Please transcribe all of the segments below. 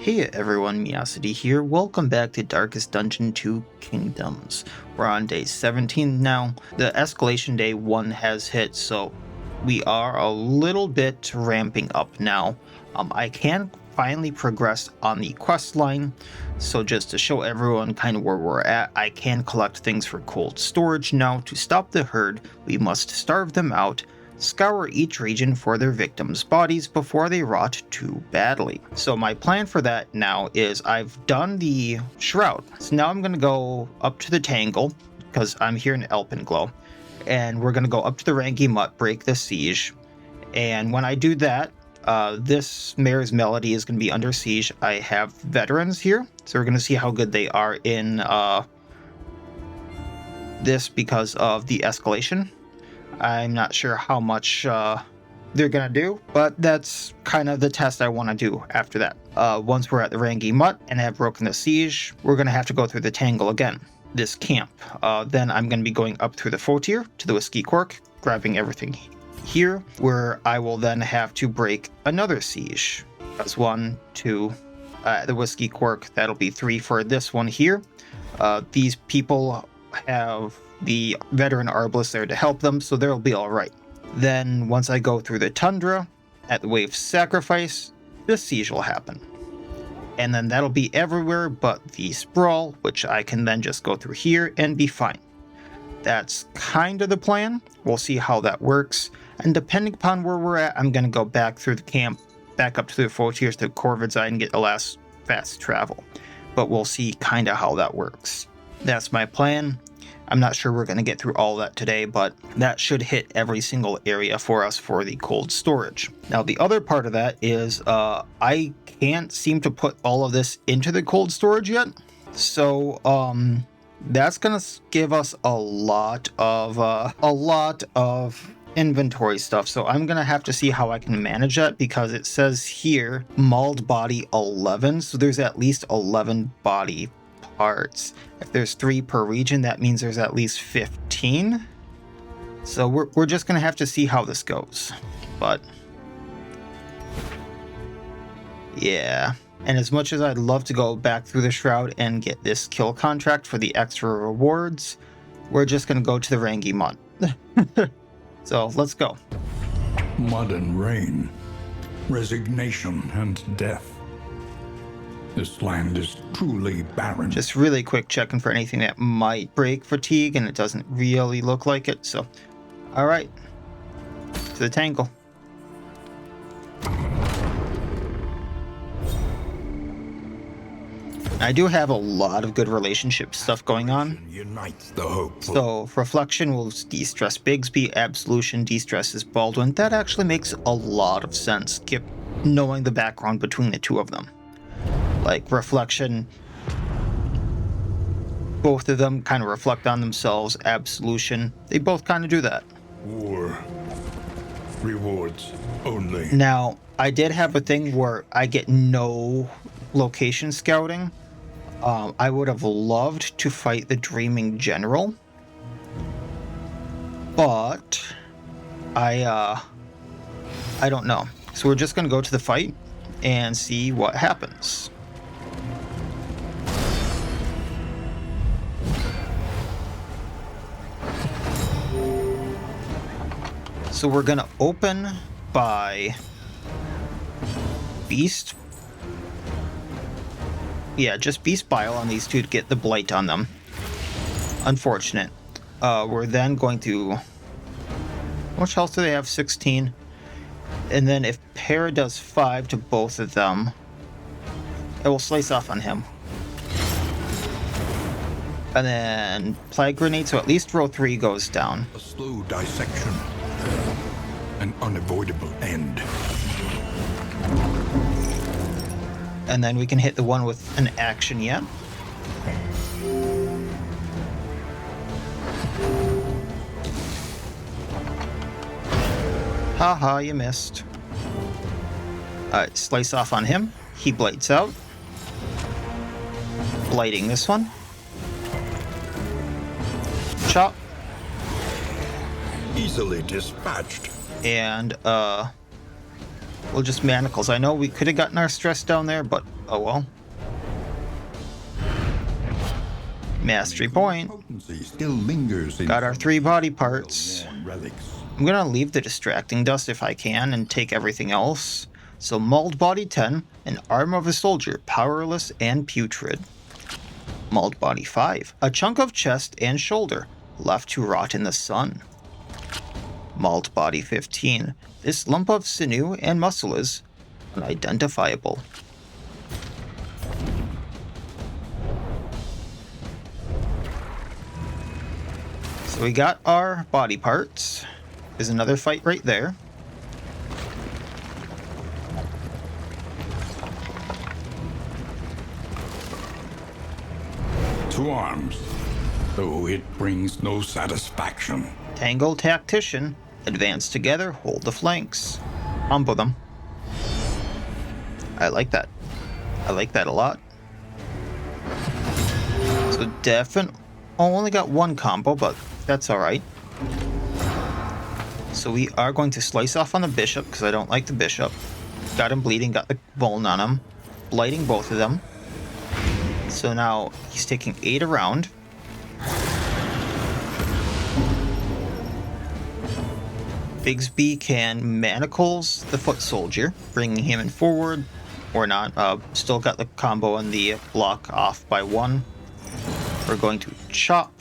Hey everyone, Miacidae here. Welcome back to Darkest Dungeon 2 Kingdoms. We're on day 17 now. The escalation day 1 has hit, so we are a little bit ramping up now. I can finally progress on the quest line, so just to show everyone kind of where we're at, I can collect things for cold storage now. To stop the herd, we must starve them out, scour each region for their victims' bodies before they rot too badly. So my plan for that now is I've done the shroud. So now I'm going to go up to the Tangle, because I'm here in Alpenglow, and we're going to go up to the Rangy Mutt, break the siege. And when I do that, this Mare's Melody is going to be under siege. I have veterans here, so we're going to see how good they are in this because of the escalation. I'm not sure how much they're going to do, but that's kind of the test I want to do after that. Once we're at the Rangy Mutt and have broken the siege, we're going to have to go through the Tangle again, this camp. Then I'm going to be going up through the Foetor to the Whiskey Cork, grabbing everything here, where I will then have to break another siege. That's 1, 2, the Whiskey Cork, that'll be 3 for this one here. These people have the veteran Arbalest there to help them, so they'll be alright. Then once I go through the Tundra at the Wave Sacrifice, this siege will happen. And then that'll be everywhere but the Sprawl, which I can then just go through here and be fine. That's kind of the plan. We'll see how that works. And depending upon where we're at, I'm going to go back through the camp, back up to the Foetor to Corvidside and get the last fast travel. But we'll see kind of how that works. That's my plan. I'm not sure we're going to get through all that today, but that should hit every single area for us for the cold storage. Now, the other part of that is I can't seem to put all of this into the cold storage yet. So that's going to give us a lot of inventory stuff. So I'm going to have to see how I can manage that, because it says here mauled body 11. So there's at least 11 body parts. If there's 3 per region, that means there's at least 15. So we're just gonna have to see how this goes. But yeah, and as much as I'd love to go back through the Shroud and get this kill contract for the extra rewards, we're just gonna go to the Rangy Mutt. So let's go. Mud and rain, resignation and death. This land is truly barren. Just really quick checking for anything that might break fatigue, and it doesn't really look like it. So, all right, to the Tangle. I do have a lot of good relationship stuff going on. Unites the hope. So, Reflection will de-stress Bigsby, Absolution de-stresses Baldwin. That actually makes a lot of sense, knowing the background between the two of them. Like Reflection, both of them kind of reflect on themselves. Absolution, they both kind of do that. War. Rewards only. Now, I did have a thing where I get no location scouting. I would have loved to fight the Dreaming General, but I don't know. So we're just gonna go to the fight and see what happens. So we're gonna open by Beast. Yeah, just Beast Bile on these two to get the Blight on them. Unfortunate. We're then going to... How much health do they have? 16. And then if Para does 5 to both of them, it will slice off on him. And then Plague Grenade, so at least row 3 goes down. A slow dissection. An unavoidable end. And then we can hit the one with an action yet. Haha, you missed. Slice off on him. He blights out. Blighting this one. Chop. Easily dispatched. And we'll just manacles. I know we could have gotten our stress down there, but Oh well. Mastery point. Potency still lingers in Got our 3 body parts. well-worn relics. I'm gonna leave the distracting dust if I can and take everything else. So mauled body 10 and arm of a soldier, powerless and putrid. Mauled body 5, a chunk of chest and shoulder, left to rot in the sun. Mauled body 15, this lump of sinew and muscle is unidentifiable. So we got our body parts. There's another fight right there. To arms, though it brings no satisfaction. Tangle tactician, advance together, hold the flanks. Combo them. I like that. I like that a lot. So only got 1 combo, but that's alright. So we are going to slice off on the bishop, because I don't like the bishop. Got him bleeding, got the bone on him. Blighting both of them. So now he's taking 8 around. Bigsby can manacles the foot soldier, bringing him in forward, or not. Still got the combo and the block off by 1. We're going to chop.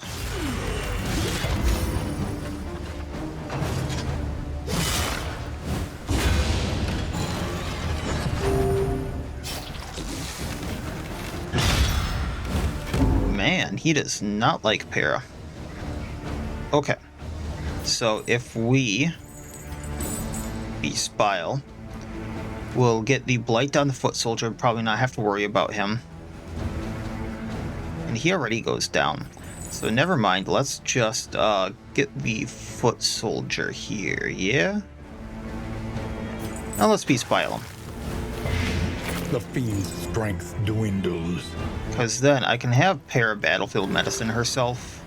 Man, he does not like para. Okay, so if we Spile, we'll get the blight on the foot soldier, probably not have to worry about him. And he already goes down. So never mind, let's just get the foot soldier here, yeah? Now let's Spile him. The fiend's strength dwindles. Because then I can have para battlefield medicine herself.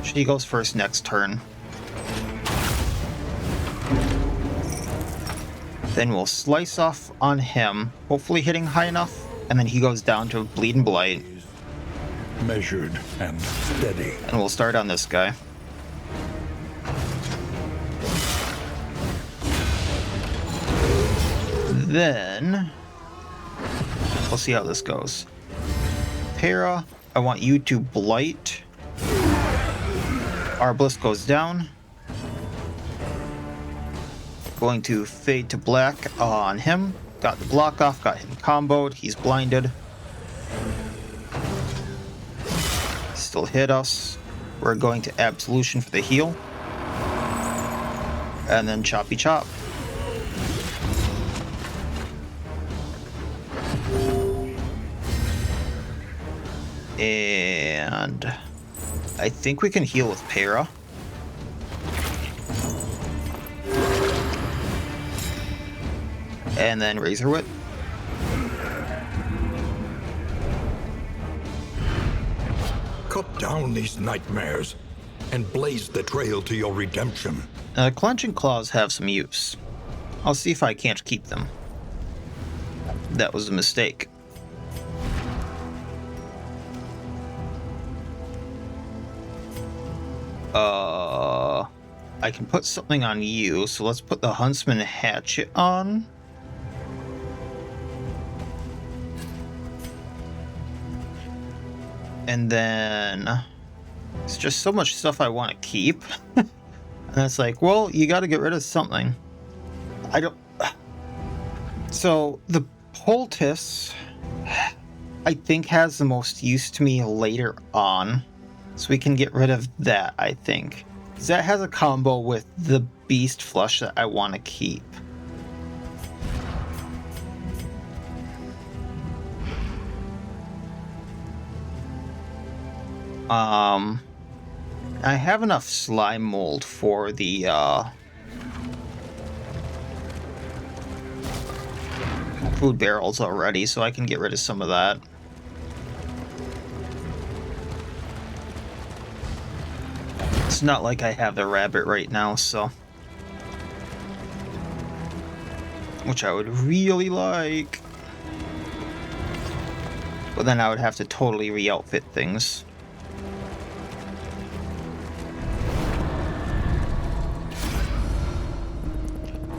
She goes first next turn. Then we'll slice off on him, hopefully hitting high enough, and then he goes down to bleed and blight. Measured and steady. And we'll start on this guy. Then we'll see how this goes. Para, I want you to blight. Arbalest goes down. Going to fade to black on him. Got the block off, got him comboed. He's blinded. Still hit us. We're going to Absolution for the heal. And then choppy chop. And I think we can heal with para. And then Razor Whip. Cut down these nightmares and blaze the trail to your redemption. Clenching Claws have some use. I'll see if I can't keep them. That was a mistake. I can put something on you, so let's put the Huntsman Hatchet on. And then it's just so much stuff I want to keep. And it's like, well, you got to get rid of something. I don't. So the Poultice, I think, has the most use to me later on. So we can get rid of that, I think. Because that has a combo with the Beast Flush that I want to keep. I have enough slime mold for the food barrels already, so I can get rid of some of that. It's not like I have the rabbit right now, so. Which I would really like. But then I would have to totally re-outfit things.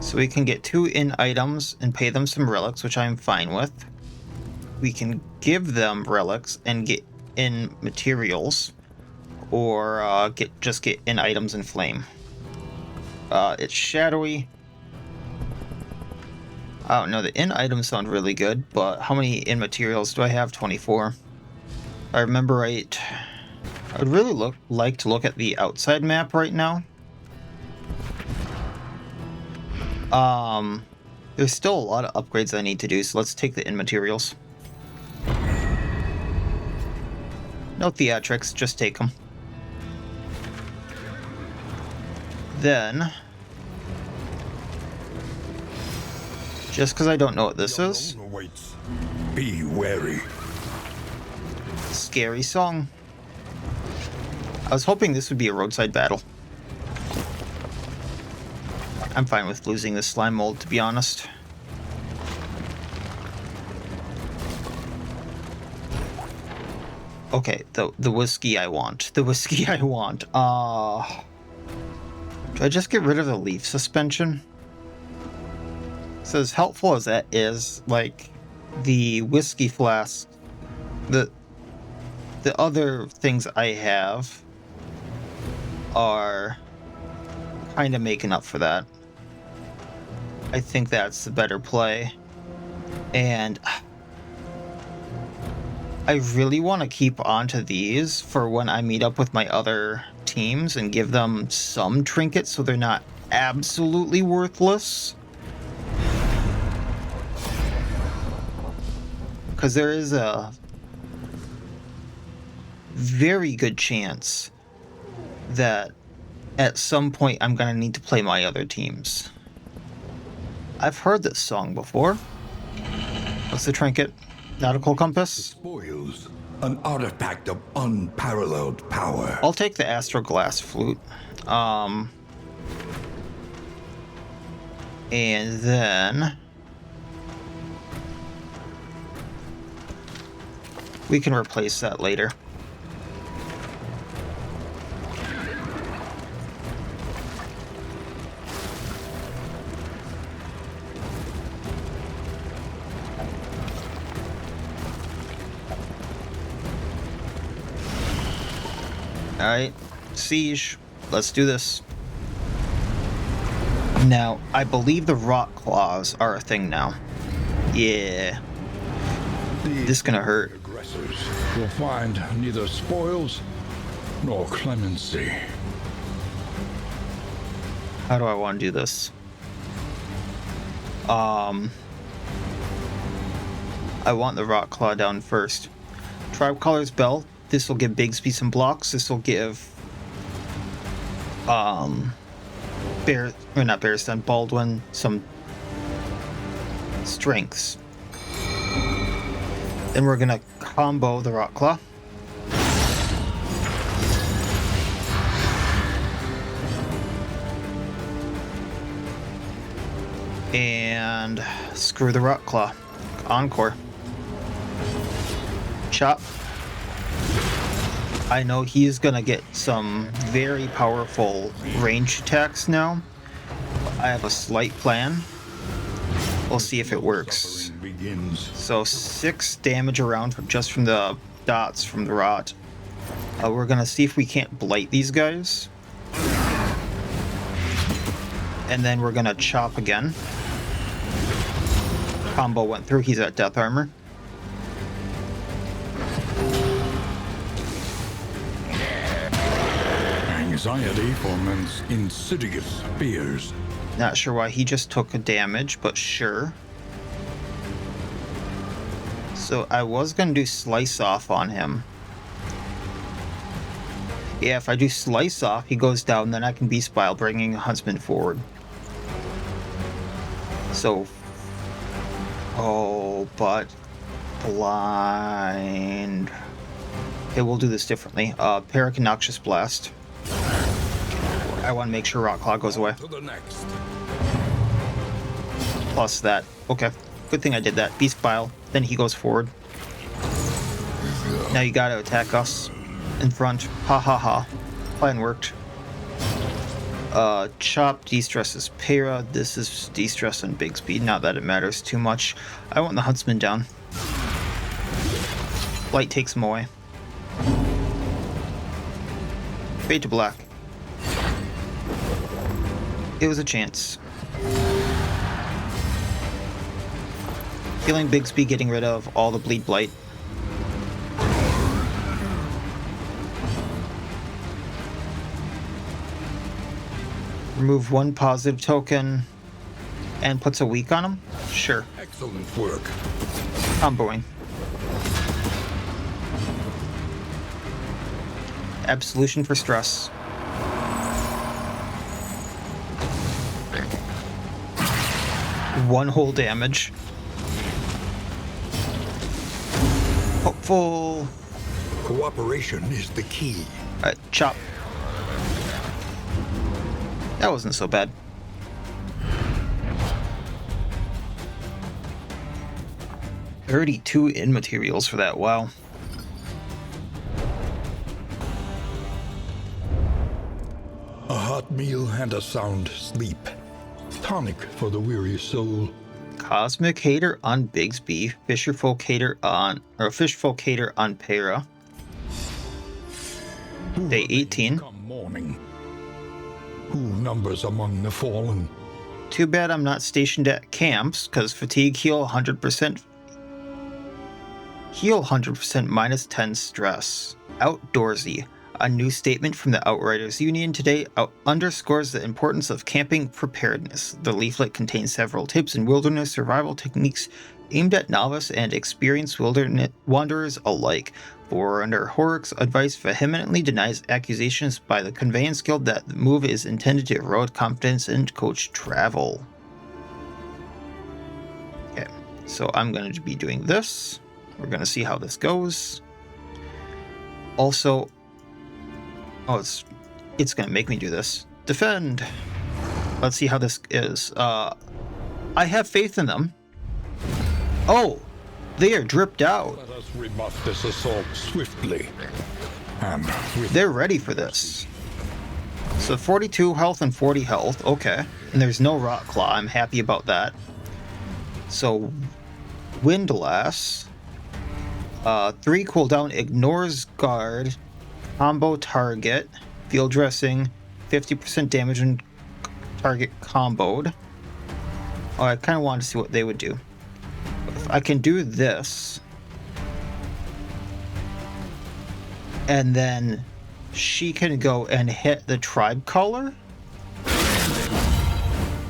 So we can get 2 in items and pay them some relics, which I'm fine with. We can give them relics and get in materials, or just get in items and flame. It's shadowy. I don't know, the in items sound really good, but how many in materials do I have? 24. If I remember right, I would really like to look at the outside map right now. There's still a lot of upgrades I need to do, so let's take the in materials. No theatrics, just take them. Then, just because I don't know what this is, be wary. Scary song. I was hoping this would be a roadside battle. I'm fine with losing this slime mold, to be honest. Okay, the whiskey I want. The whiskey I want. Do I just get rid of the leaf suspension? So as helpful as that is, like, the whiskey flask, the other things I have are kind of making up for that. I think that's the better play. And I really want to keep onto these for when I meet up with my other teams and give them some trinkets so they're not absolutely worthless. Because there is a very good chance that at some point I'm going to need to play my other teams. I've heard this song before. What's the trinket? Nautical compass? Spoils, an artifact of unparalleled power. I'll take the Astral Glass Flute. And then we can replace that later. Alright, siege. Let's do this. Now, I believe the rock claws are a thing now. Yeah. This is gonna hurt. Aggressors will find neither spoils nor clemency. How do I want to do this? I want the rock claw down first. Tribe Caller's Bell. This will give Bigsby some blocks. This will give not Bearston, Baldwin some strengths. Then we're gonna combo the rock claw. And screw the rock claw. Encore. Chop. I know he's gonna get some very powerful range attacks now. I have a slight plan. We'll see if it works. So 6 damage around just from the dots from the rot. We're gonna see if we can't blight these guys. And then we're gonna chop again. Combo went through, he's at death armor. Anxiety for men's insidious fears. Not sure why he just took a damage, but sure. So I was gonna do slice off on him. Yeah, if I do slice off, he goes down, then I can beast bile, bringing Huntsman forward. So, oh, but blind. Okay, we'll do this differently. Peric and Noxious Blast. I want to make sure Rock Claw goes away. Plus that. Okay, good thing I did that. Beast Bile, then he goes forward. Now you gotta attack us in front. Ha ha ha. Plan worked. Chop de-stresses Para. This is de-stress on Bigsby. Not that it matters too much. I want the Huntsman down. Light takes him away. Fade to black. It was a chance. Killing Bigsby, getting rid of all the bleed blight. Remove one positive token and puts a weak on him? Sure. Excellent work. Comboing. Absolution for stress. One whole damage. Hopeful. Cooperation is the key. Alright, chop. That wasn't so bad. $32 in materials for that, wow. A hot meal and a sound sleep. Tonic for the weary soul. Cosmic Hater on Bigsby, Fisherfolk Hater on Para. Day 18. Come morning. Who numbers among the fallen? Too bad I'm not stationed at camps, because fatigue heal 100%. Heal 100% minus 10 stress. Outdoorsy. A new statement from the Outriders Union today underscores the importance of camping preparedness. The leaflet contains several tips and wilderness survival techniques aimed at novice and experienced wilderness wanderers alike. Forerunner Horrocks' advice vehemently denies accusations by the Conveyance Guild that the move is intended to erode confidence in coach travel. Okay, so I'm going to be doing this. We're going to see how this goes. Also, it's going to make me do this. Defend. Let's see how this is. I have faith in them. Oh, they are dripped out. Let us rebuff this assault swiftly. And They're ready for this. So 42 health and 40 health. Okay. And there's no Rot Claw. I'm happy about that. So Windlass. 3 cooldown. Ignores guard. Combo target. Field dressing. 50% damage when target comboed. Oh, I kind of wanted to see what they would do. If I can do this. And then she can go and hit the tribe color.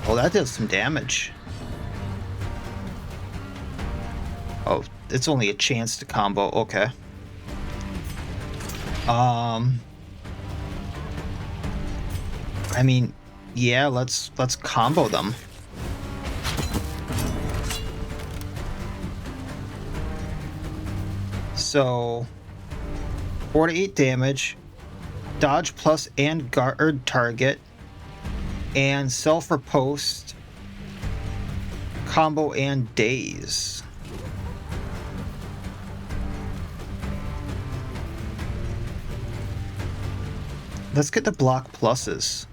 Oh, that does some damage. Oh, it's only a chance to combo. Okay. I mean, yeah, let's combo them. So 48 damage, dodge plus and guard target, and self-riposte, combo and daze. Let's get the block pluses.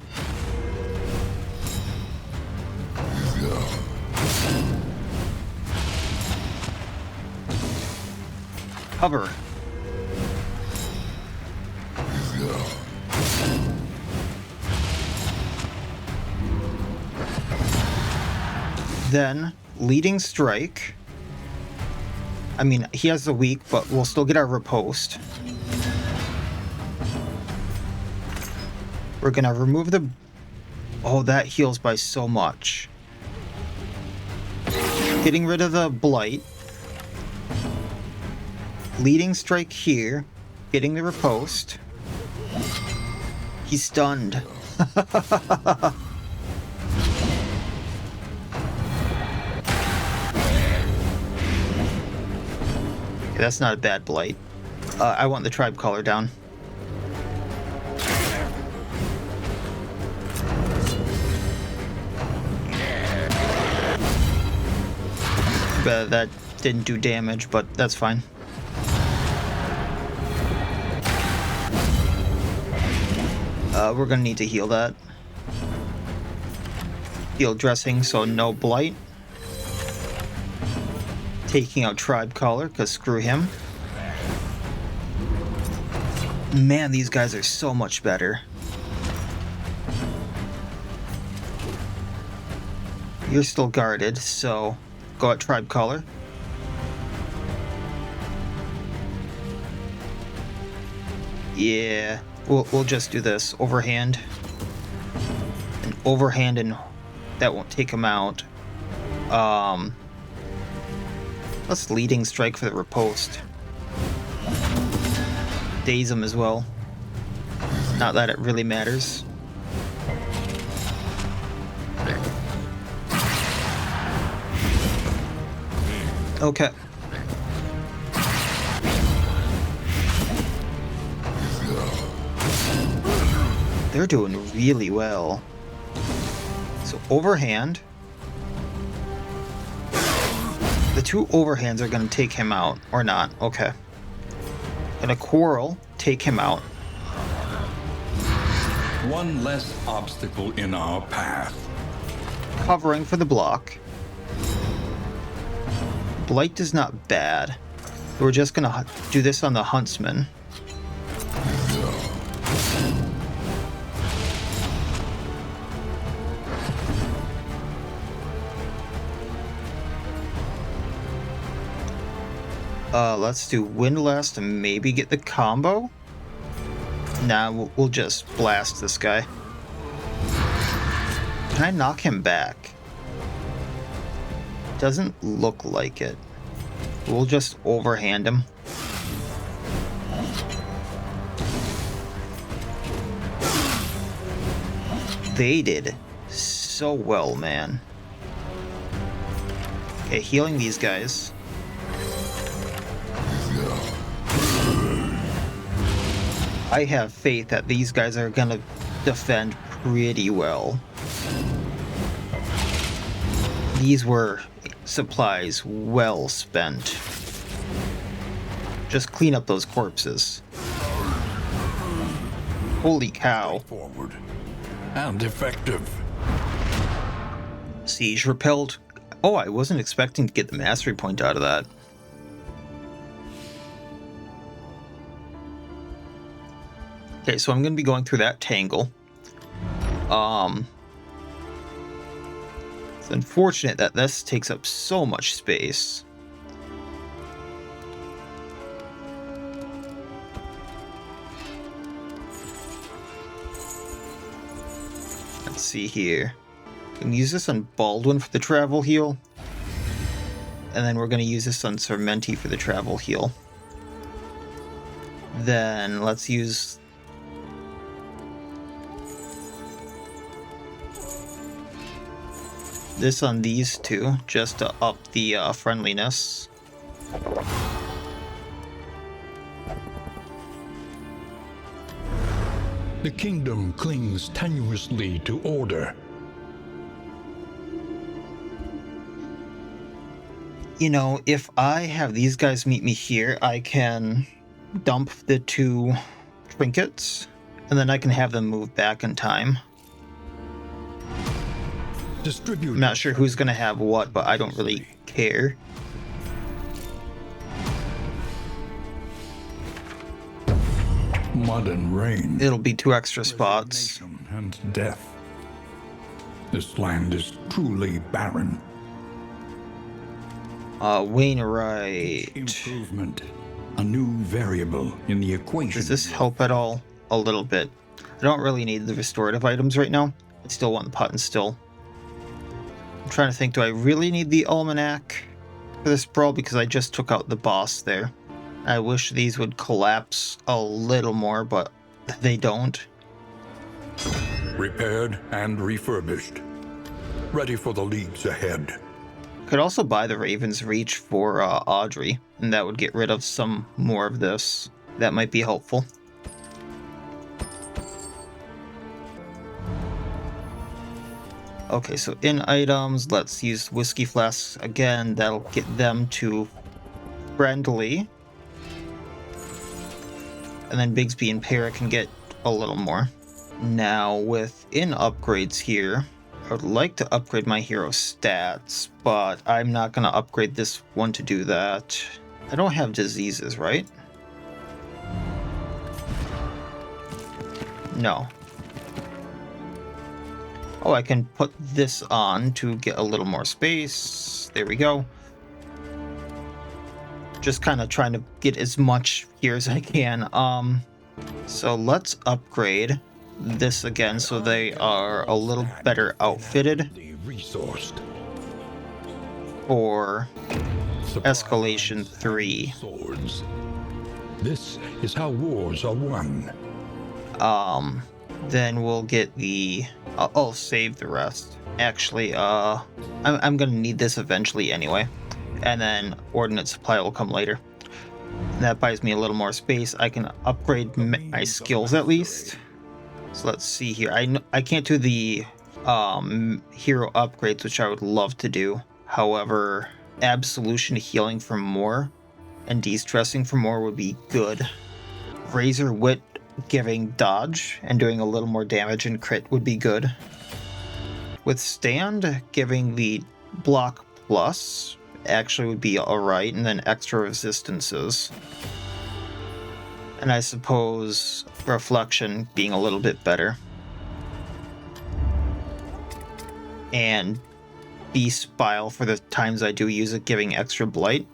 Cover. Then, leading strike. I mean, he has the weak, but we'll still get our riposte. We're gonna remove the... Oh, that heals by so much. Getting rid of the blight. Leading strike here. Getting the riposte. He's stunned. Okay, that's not a bad blight. I want the tribe collar down. That didn't do damage, but that's fine. We're gonna need to heal that. Heal dressing, so no blight. Taking out Tribe Caller, because screw him. Man, these guys are so much better. You're still guarded, so go at Tribe Caller. Yeah, we'll just do this. Overhand. And overhand, and that won't take him out. Let's leading strike for the riposte. Daze him as well. Not that it really matters. Okay. They're doing really well. So overhand. The two overhands are going to take him out, or not. Okay. Gonna quarrel, take him out. One less obstacle in our path. Covering for the block. Blight is not bad. We're just gonna do this on the Huntsman. Let's do Windlast and maybe get the combo. Nah, we'll just blast this guy. Can I knock him back? Doesn't look like it. We'll just overhand him. They did so well, man. Okay, healing these guys. I have faith that these guys are gonna defend pretty well. These were supplies well spent. Just clean up those corpses. Holy cow. Forward and effective. Siege repelled. Oh, I wasn't expecting to get the mastery point out of that. Okay, so I'm going to be going through that Tangle. It's unfortunate that this takes up so much space. Let's see here. We can use this on Baldwin for the travel heal. And then we're going to use this on Sermenti for the travel heal. Then let's use... this on these two, just to up the friendliness. The kingdom clings tenuously to order. You know, if I have these guys meet me here, I can dump the two trinkets, and then I can have them move back in time. Distribute. I'm not sure who's going to have what, but I don't really care. Mud and rain. It'll be 2 extra spots. Resignation and death. This land is truly barren. Wainwright. Improvement. A new variable in the equation. Does this help at all? A little bit. I don't really need the restorative items right now. I still want the pot and still. I'm trying to think, do I really need the almanac for this brawl? Because I just took out the boss there. I wish these would collapse a little more, but they don't. Repaired and refurbished. Ready for the leagues ahead. Could also buy the Raven's Reach for Audrey, and that would get rid of some more of this. That might be helpful. Okay, so in items, let's use whiskey flasks again. That'll get them to friendly. And then Bigsby and Para can get a little more. Now, within upgrades here, I would like to upgrade my hero stats, but I'm not going to upgrade this one to do that. I don't have diseases, right? No. Oh, I can put this on to get a little more space. There we go. Just kind of trying to get as much here as I can. So let's upgrade this again so they are a little better outfitted for escalation 3. Swords. This is how wars are won. Then we'll get the I'll save the rest. Actually, I'm gonna need this eventually anyway, and then ordnance supply will come later. That buys me a little more space. I can upgrade my skills at least. So let's see here. I can't do the hero upgrades, which I would love to do. However, absolution healing for more and de-stressing for more would be good. Razor wit giving dodge and doing a little more damage and crit would be good. Withstand giving the block plus actually would be alright, and then extra resistances. And I suppose reflection being a little bit better. And beast bile for the times I do use it, giving extra blight.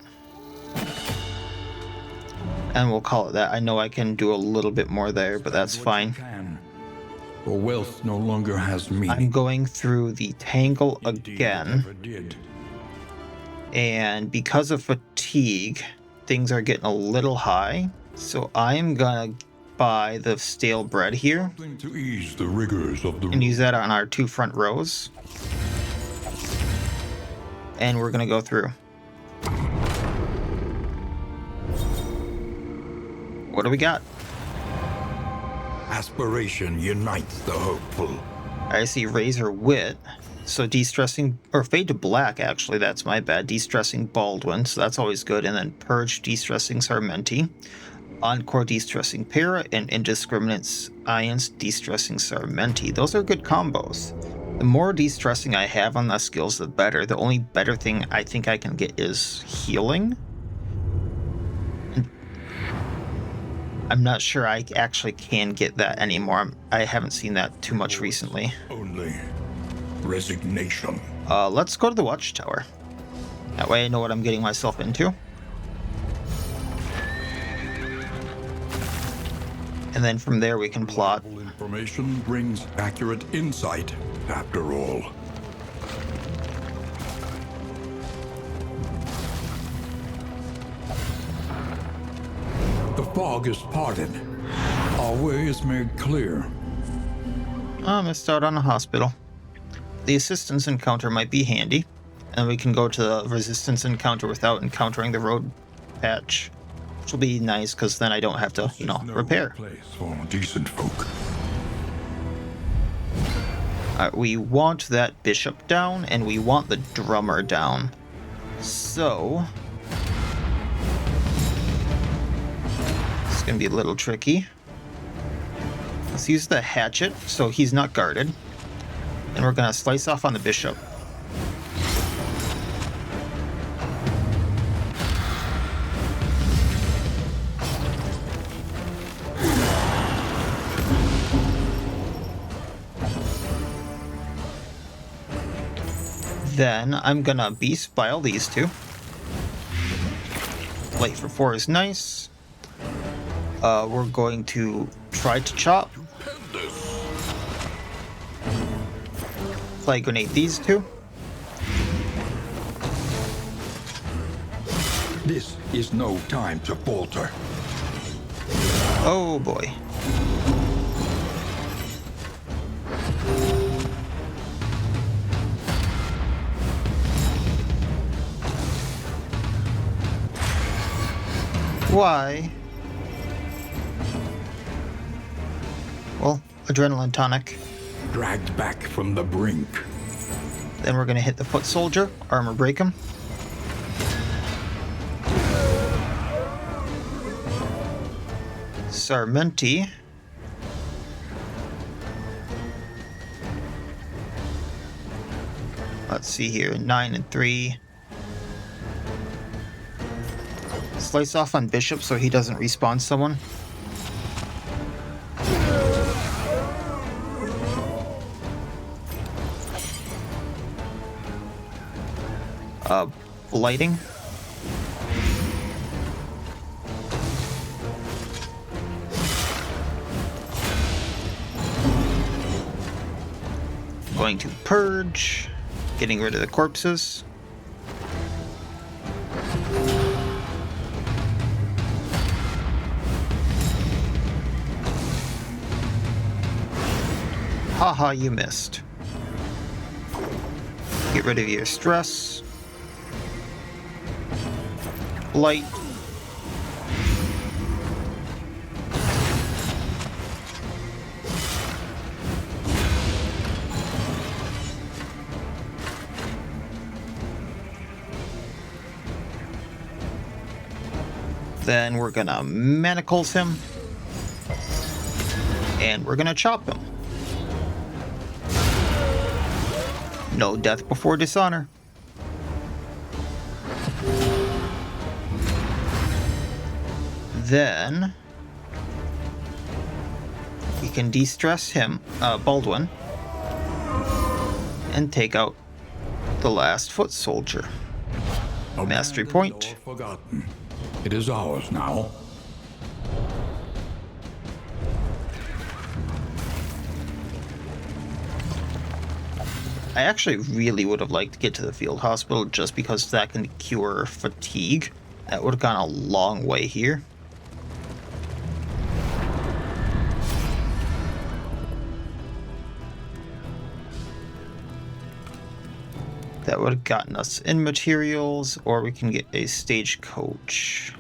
And we'll call it that. I know I can do a little bit more there, but that's fine. For wealth no longer has meaning. I'm going through the Tangle again. And because of fatigue, things are getting a little high. So I'm gonna buy the stale bread here. To ease the rigors of the and use that on our 2 front rows. And we're gonna go through. What do we got? Aspiration unites the hopeful. I see Razor Wit. So de-stressing, or Fade to Black, actually, that's my bad. De-stressing Baldwin, so that's always good. And then Purge de-stressing Sarmenti. Encore de-stressing Para, and Indiscriminate Ions de-stressing Sarmenti. Those are good combos. The more de-stressing I have on the skills, the better. The only better thing I think I can get is healing. I'm not sure I actually can get that anymore. I haven't seen that too much recently. Only resignation. Let's go to the watchtower. That way I know what I'm getting myself into. And then from there we can plot. Information brings accurate insight, after all. The fog is parted. Our way is made clear. I missed out on a hospital. The assistance encounter might be handy. And we can go to the resistance encounter without encountering the road patch. Which will be nice, because then I don't have to, repair. Place for decent folk. We want that bishop down, and we want the drummer down. So it's gonna be a little tricky. Let's use the hatchet so he's not guarded. And we're gonna slice off on the bishop. Then I'm gonna beast bile these two. Light for 4 is nice. We're going to try to chop. Flag grenade these two. This is no time to falter. Oh boy. Why? Well, adrenaline tonic. Dragged back from the brink. Then we're gonna hit the foot soldier, armor break him. Sarmenti. see here, 9 and 3. Slice off on Bishop so he doesn't respawn someone. Blighting. Going to purge, getting rid of the corpses. Haha, you missed. Get rid of your stress. Blight. Then we're gonna manacles him. And we're gonna chop him. No death before dishonor. Then we can de-stress him, Baldwin, and take out the last foot soldier. Mastery point. Forgotten. It is ours now. I actually really would have liked to get to the field hospital just because that can cure fatigue. That would have gone a long way here. That would have gotten us in materials, or we can get a stagecoach.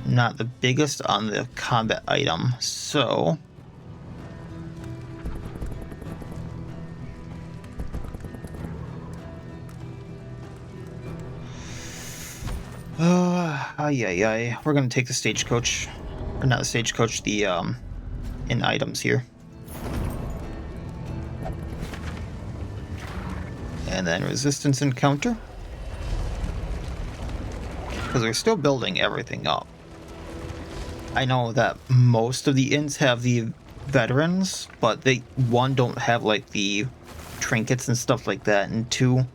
Not the biggest on the combat item, so we're gonna take the stagecoach, or not the stagecoach, the in items here. And then resistance encounter. Because we're still building everything up. I know that most of the inns have the veterans, but they, one, don't have like the trinkets and stuff like that, and two,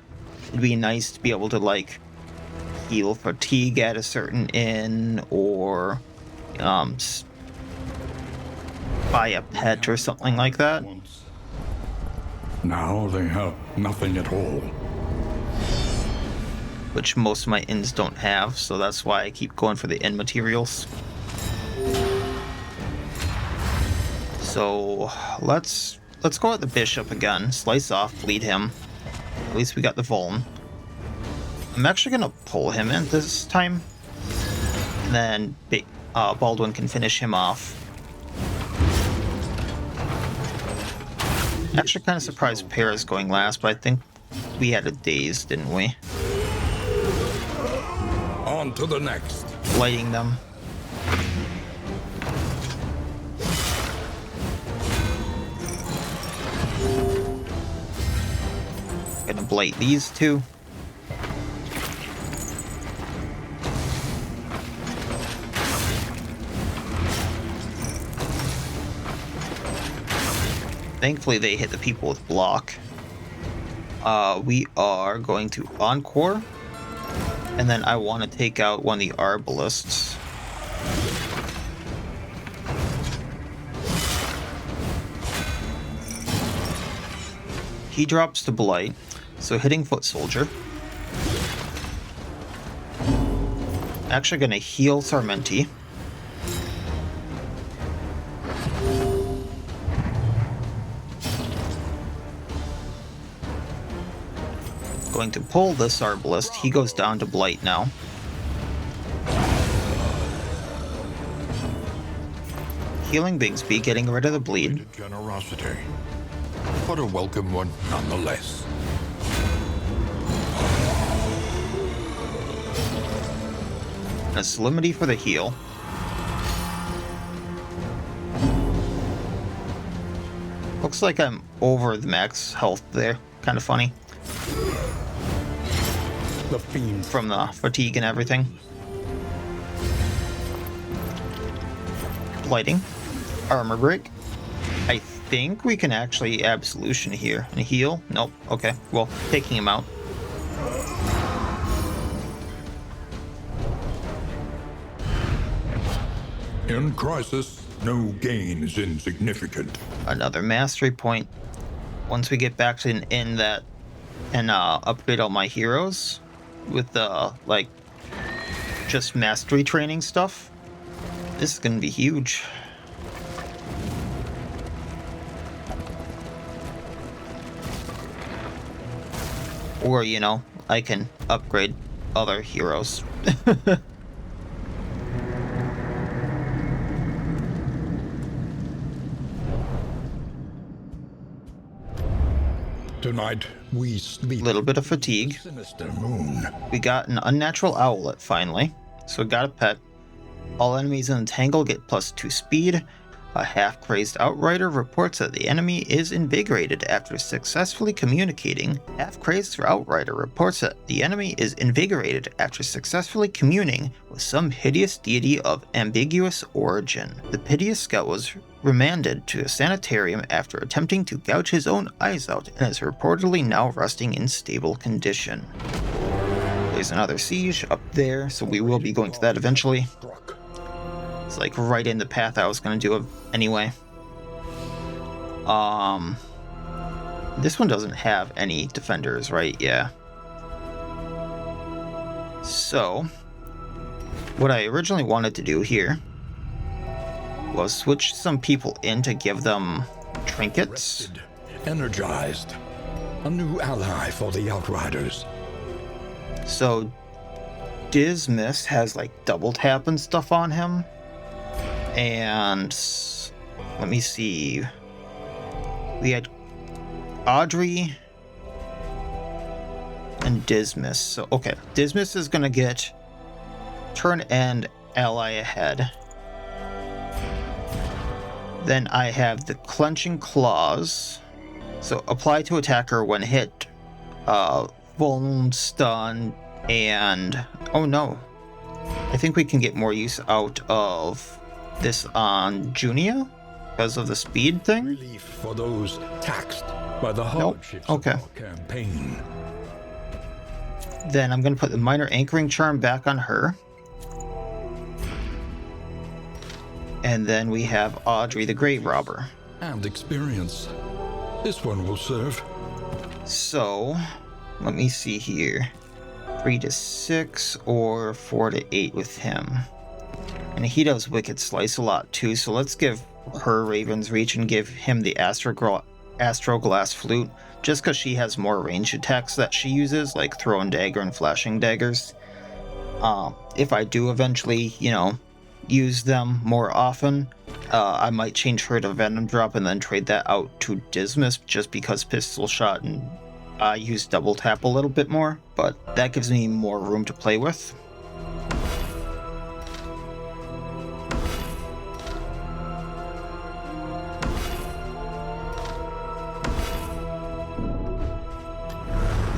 it'd be nice to be able to like heal fatigue at a certain inn, or buy a pet or something like that. Now they have nothing at all. Which most of my inns don't have, so that's why I keep going for the inn materials. So let's go at the bishop again. Slice off, bleed him. At least we got the vuln. I'm actually gonna pull him in this time, and then Baldwin can finish him off. Actually, kind of surprised Paris going last, but I think we had a daze, didn't we? On to the next. Lighting them. Gonna blight these two. Thankfully, they hit the people with block. We are going to encore. And then I want to take out one of the arbalists. He drops to blight. So hitting foot soldier. Actually going to heal Sarmenti. Going to pull this arbalist. He goes down to blight now. Healing Bigsby, getting rid of the bleed. Generosity, but a welcome one nonetheless. A Solemnity for the heal. Looks like I'm over the max health there. Kind of funny. The fiend from the fatigue and everything. Blighting. Armor break. I think we can actually absolution here and heal. Nope. Okay. Well, taking him out. In crisis, no gain is insignificant. Another mastery point. Once we get back to an inn that and upgrade all my heroes with the like just mastery training stuff, this is gonna be huge. Or, you know, I can upgrade other heroes. Tonight we sleep. Little bit of fatigue. Sinister moon. We got an unnatural owlet finally, so we got a pet. All enemies in the Tangle get +2 speed. A half-crazed outrider reports that the enemy is invigorated after successfully communicating. Half-crazed outrider reports that the enemy is invigorated after successfully communing with some hideous deity of ambiguous origin. The piteous scout was remanded to a sanitarium after attempting to gouge his own eyes out and is reportedly now resting in stable condition. There's another siege up there, so we will be going to that eventually. It's like right in the path I was going to do it anyway. This one doesn't have any defenders, right? Yeah. So, what I originally wanted to do here was switch some people in to give them trinkets. Rested, energized. A new ally for the Outriders. So, Dismiss has like double tap and stuff on him. And let me see. We had Audrey and Dismiss. So, okay. Dismiss is going to get turn end ally ahead. Then I have the Clenching Claws. So, apply to attacker when hit. Vuln, stun, and... oh no. I think we can get more use out of this on Junia because of the speed thing. Relief for those taxed by the hardships of our campaign. Then I'm going to put the minor anchoring charm back on her. And then we have Audrey the Grave Robber. And experience. This one will serve. So, let me see here. 3 to 6 or 4 to 8 with him. And he does Wicked Slice a lot too, so let's give her Raven's Reach and give him the Astro Glass Flute, just because she has more range attacks that she uses, like Throwing Dagger and Flashing Daggers. If I do eventually, you know, use them more often, I might change her to Venom Drop and then trade that out to Dismiss, just because Pistol Shot and I use double tap a little bit more, but that gives me more room to play with.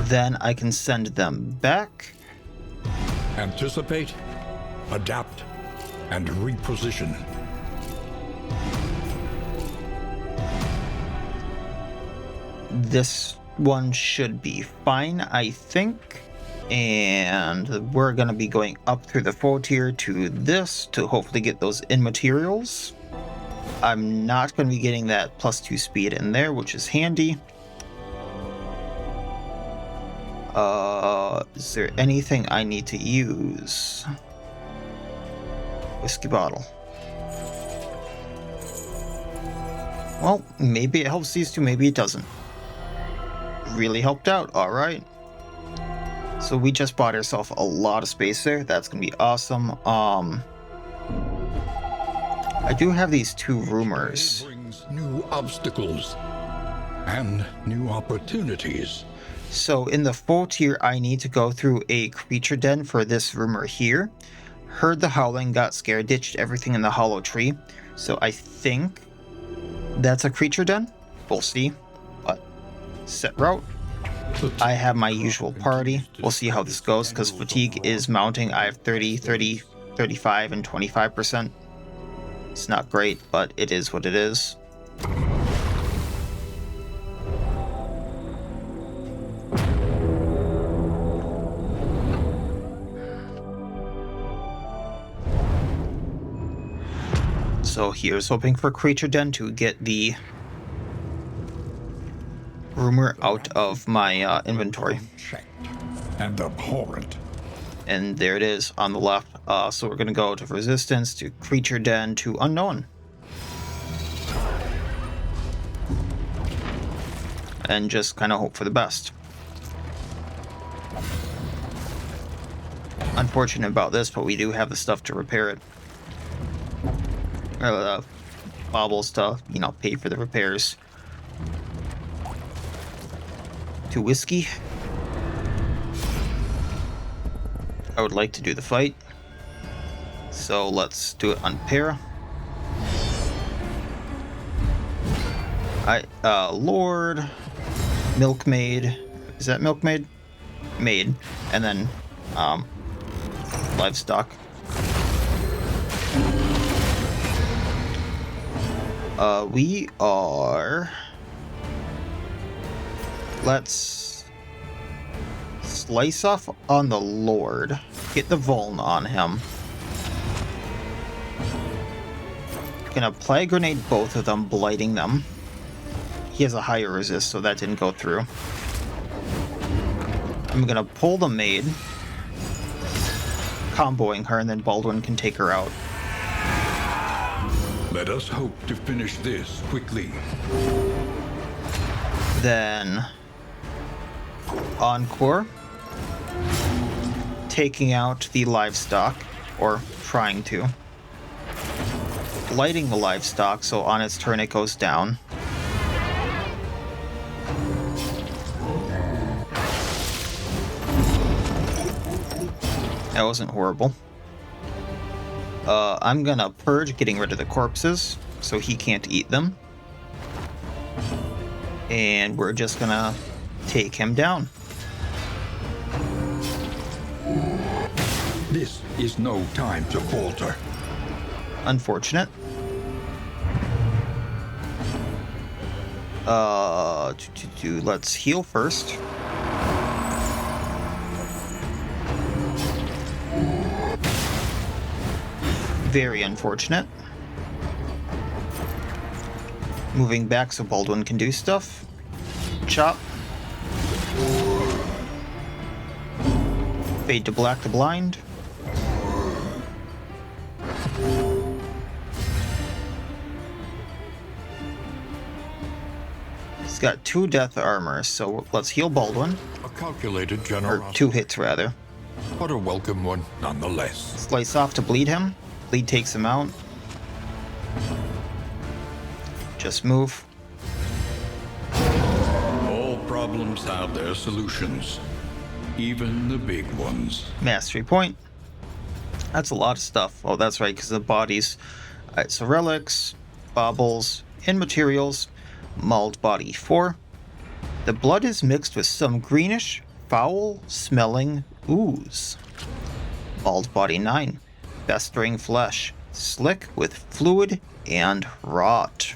Then I can send them back. Anticipate, adapt, and reposition. This one should be fine, I think. And we're going to be going up through the Foetor to this to hopefully get those in materials. I'm not going to be getting that +2 speed in there, which is handy. Is there anything I need to use? Whiskey bottle. Well, maybe it helps these two, maybe it doesn't. Really helped out, alright. So we just bought ourselves a lot of space there. That's gonna be awesome. I do have these 2 rumors. It brings new obstacles and new opportunities. So in the Foetor, I need to go through a creature den for this rumor here. Heard the howling, got scared, ditched everything in the hollow tree. So I think that's a creature den. We'll see. But set route. I have my usual party. We'll see how this goes, because fatigue is mounting. I have 30, 30, 35, and 25%. It's not great, but it is what it is. So here's hoping for Creature Den to get the rumor out of my inventory. And abhorrent. And there it is on the left. So we're going to go to Resistance, to Creature Den, to Unknown. And just kind of hope for the best. Unfortunate about this, but we do have the stuff to repair it. Baubles to, pay for the repairs. To Whiskey. I would like to do the fight. So let's do it on Para. Lord, Milkmaid. Is that Milkmaid? Maid. And then, Livestock. We are... Let's slice off on the Lord. Get the Vuln on him. Gonna Plague Grenade both of them, blighting them. He has a higher resist, so that didn't go through. I'm gonna pull the Maid, comboing her, and then Baldwin can take her out. Let us hope to finish this quickly. Then Encore, taking out the Livestock, or trying to. Blighting the Livestock, so on its turn it goes down. That wasn't horrible. I'm gonna Purge, getting rid of the corpses, so he can't eat them. And we're just gonna take him down. This is no time to falter. Unfortunate. Let's heal first. Very unfortunate. Moving back so Baldwin can do stuff. Chop. Fade to black to blind. He's got 2 death armor, so let's heal Baldwin. A calculated Or generosity, 2 hits, rather. but a welcome one nonetheless. Slice off to bleed him. Bleed takes him out. Just move. All problems have their solutions, even the big ones. Mastery point. That's a lot of stuff. Oh, that's right, because of the bodies. Alright, so relics, baubles, and materials. Mauled body 4. The blood is mixed with some greenish, foul-smelling ooze. Mauled body 9. Festering flesh, slick with fluid and rot.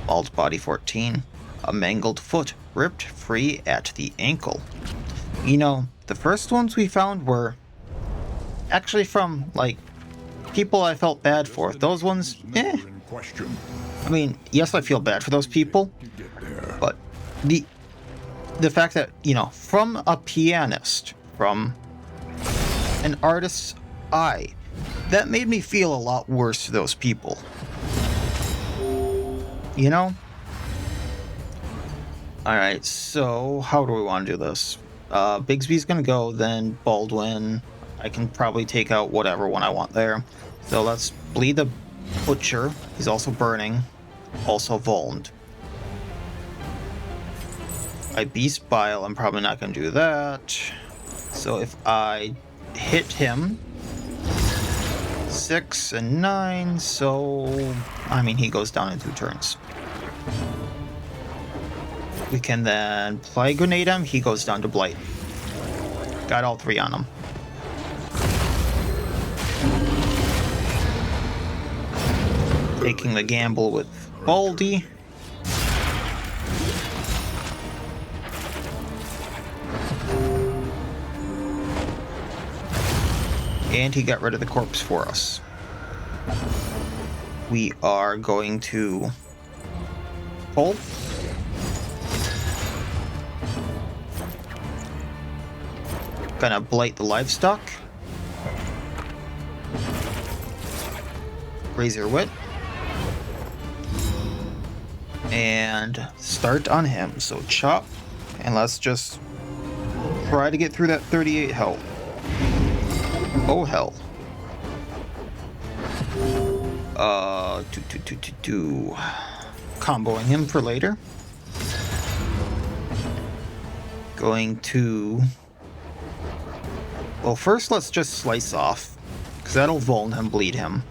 Mauled body 14. A mangled foot, ripped free at the ankle. The first ones we found were actually from, people I felt bad for. Those ones, I mean, yes, I feel bad for those people, but the fact that, from a pianist, from an artist's eye, that made me feel a lot worse for those people. Alright, so how do we want to do this? Bigsby's gonna go, then Baldwin. I can probably take out whatever one I want there. So let's bleed the Butcher. He's also burning. Also vulned. I Beast Bile, I'm probably not gonna do that. So if I hit him, 6 and 9, so he goes down in 2 turns. We can then play grenade him. He goes down to blight. Got all 3 on him. Taking the gamble with Baldy. And he got rid of the corpse for us. We are going to pull. Gonna blight the livestock. Razor Wit. And start on him. So chop. And let's just try to get through that 38 health. Oh hell. Comboing him for later. Going to... Well, first let's just slice off, because that'll vuln him, bleed him.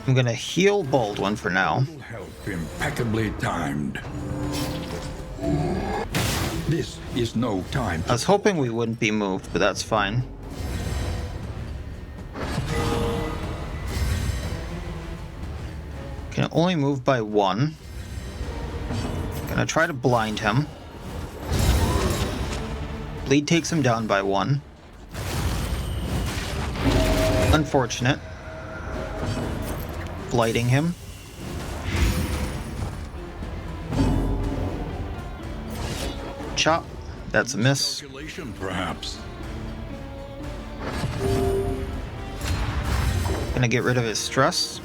I'm gonna heal Baldwin for now. Help impeccably timed. This is no time. I was hoping we wouldn't be moved, but that's fine. Can only move by 1. Gonna try to blind him. Bleed takes him down by 1. Unfortunate. Blighting him. Chop. That's a miss. Calculation, perhaps. Gonna get rid of his stress.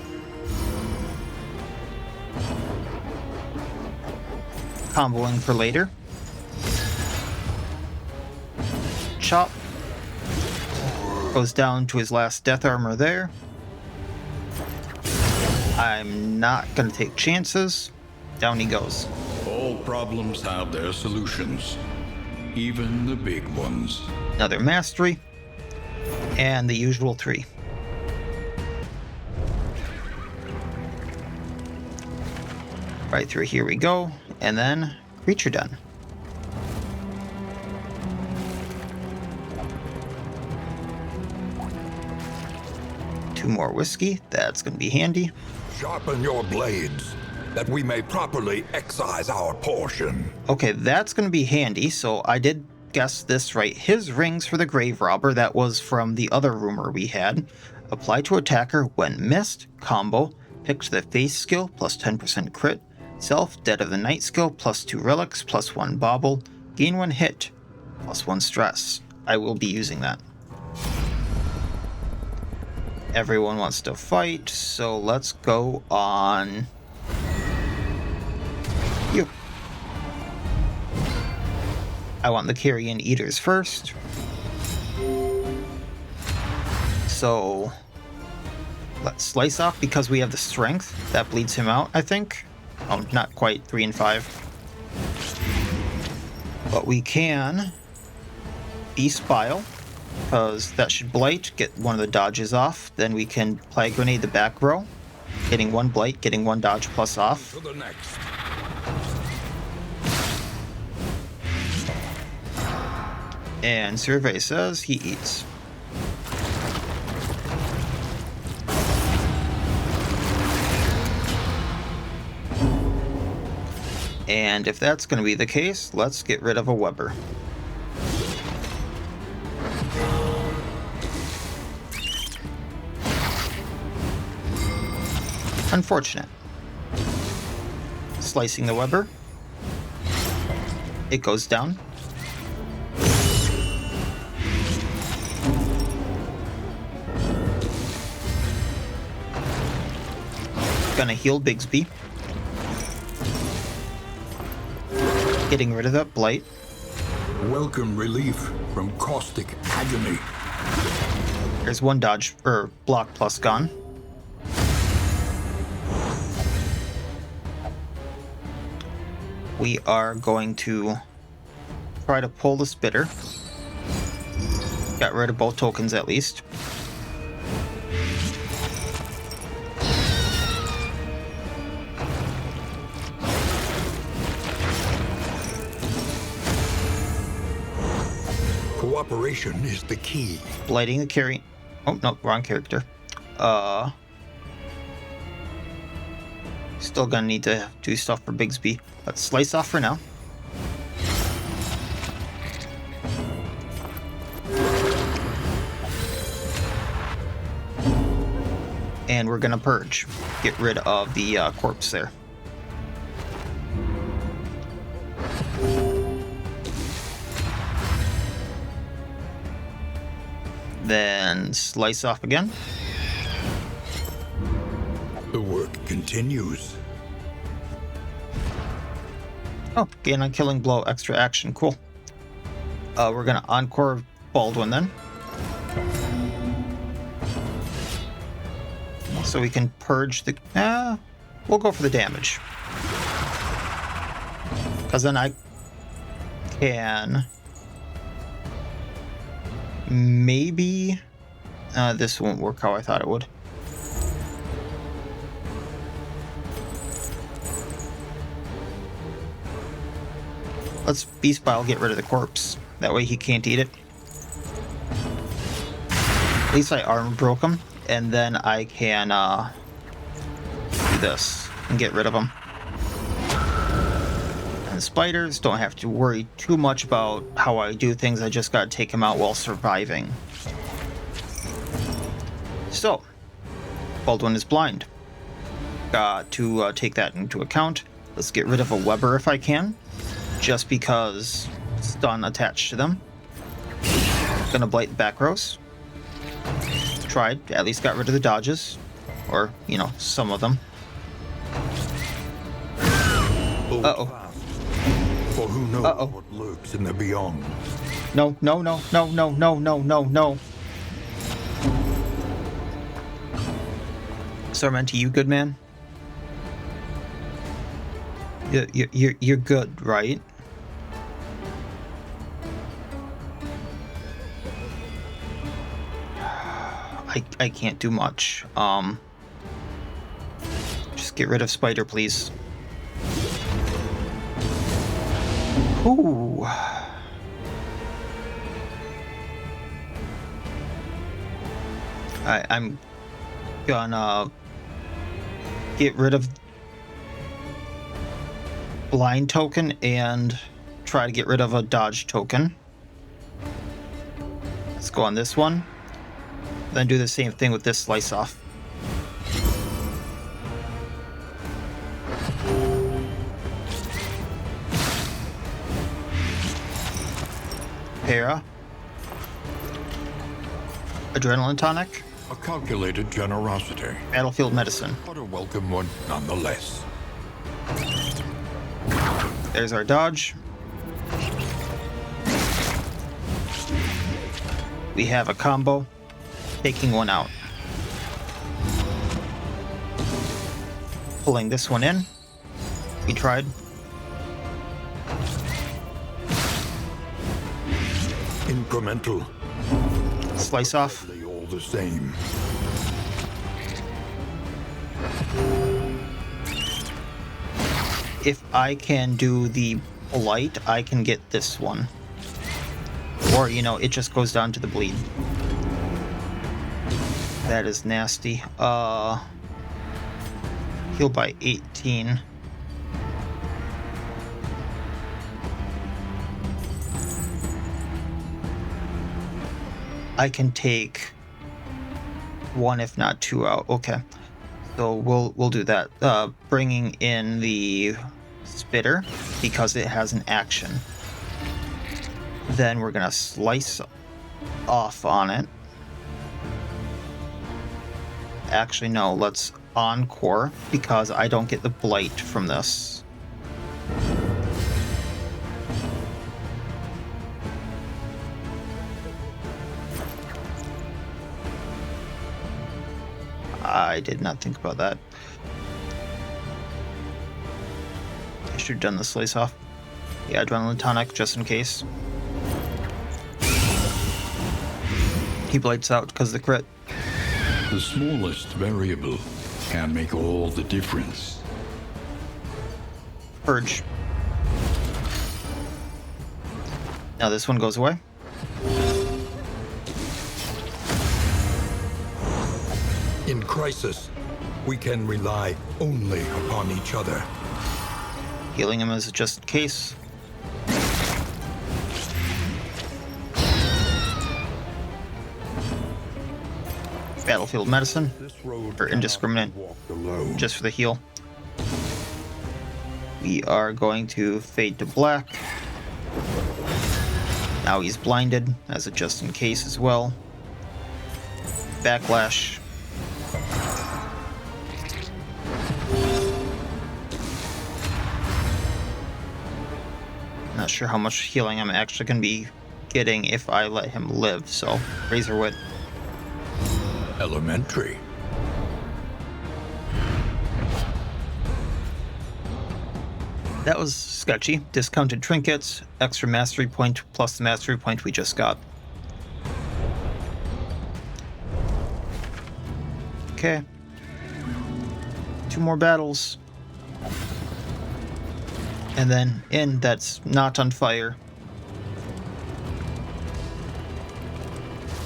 Comboing for later. Chop. Goes down to his last death armor there. I'm not gonna take chances. Down he goes. All problems have their solutions, even the big ones. Another mastery. And the usual 3. Right through here we go. And then creature done. Two more whiskey. That's going to be handy. Sharpen your blades, that we may properly excise our portion. Okay, that's going to be handy. So I did guess this right. His rings for the grave robber. That was from the other rumor we had. Apply to attacker when missed. Combo. Pick to the face skill plus 10% crit. Self, Dead of the Night skill, plus 2 relics, plus 1 bauble, gain 1 hit, plus 1 stress. I will be using that. Everyone wants to fight, so let's go on you. I want the carrion eaters first. So let's slice off because we have the strength. That bleeds him out, I think. Oh, not quite 3 and 5. But we can Beast Bile, because that should blight, get one of the dodges off. Then we can Plague Grenade the back row, getting 1 blight, getting 1 dodge plus off. To the next. And Survey says he eats. And if that's going to be the case, let's get rid of a Weber. Unfortunate. Slicing the Weber. It goes down. Gonna heal Bigsby. Getting rid of that blight. Welcome relief from caustic agony. There's 1 dodge or block plus gone. We are going to try to pull the spitter. Got rid of both tokens at least. Cooperation is the key. Blighting the carry. Oh, no, wrong character. Still gonna need to do stuff for Bigsby. Let's slice off for now. And we're gonna purge. Get rid of the corpse there. Then slice off again. The work continues. Oh, gain on killing blow, extra action. Cool. We're gonna encore Baldwin then. So we can purge the... we'll go for the damage. Because then I can... Maybe... this won't work how I thought it would. Let's Beast Bile get rid of the corpse. That way he can't eat it. At least I armor broke him. And then I can do this and get rid of them. And spiders, don't have to worry too much about how I do things. I just gotta take them out while surviving. So, Baldwin is blind. Got to take that into account. Let's get rid of a Weber if I can. Just because stun attached to them. Gonna blight the back rows. Tried, at least got rid of the dodges. Or, you know, some of them. Uh-oh. For who knows what lurks in the beyond. No. Sarmenti, you good, man? You're good, right? I can't do much. Just get rid of Spider, please. Ooh. I'm gonna get rid of blind token and try to get rid of a dodge token. Let's go on this one. Then do the same thing with this slice off. Para. Adrenaline tonic. A calculated generosity, Battlefield medicine. but a welcome one nonetheless. There's our dodge. We have a combo. Taking one out. Pulling this one in. We tried. Incremental, Slice off. they all the same. If I can do the blight, I can get this one. Or, you know, it just goes down to the bleed. That is nasty. Heal by 18. I can take one, if not two out. Okay, so we'll do that. Bringing in the spitter because it has an action. Then we're gonna slice off on it. Actually, no, let's encore because I don't get the blight from this. I did not think about that. I should have done the slice off. Yeah, adrenaline tonic just in case. He blights out because of the crit. The smallest variable can make all the difference. Purge. Now this one goes away. In crisis, we can rely only upon each other. Healing him as just in case. Battlefield medicine for indiscriminate, just for the heal. We are going to fade to black. Now he's blinded as a just in case as well. Backlash. Not sure how much healing I'm actually going to be getting if I let him live, so Razor Wit. Elementary. That was sketchy. Discounted trinkets, extra mastery point plus the mastery point we just got. Okay. 2 more battles. And then in that's not on fire.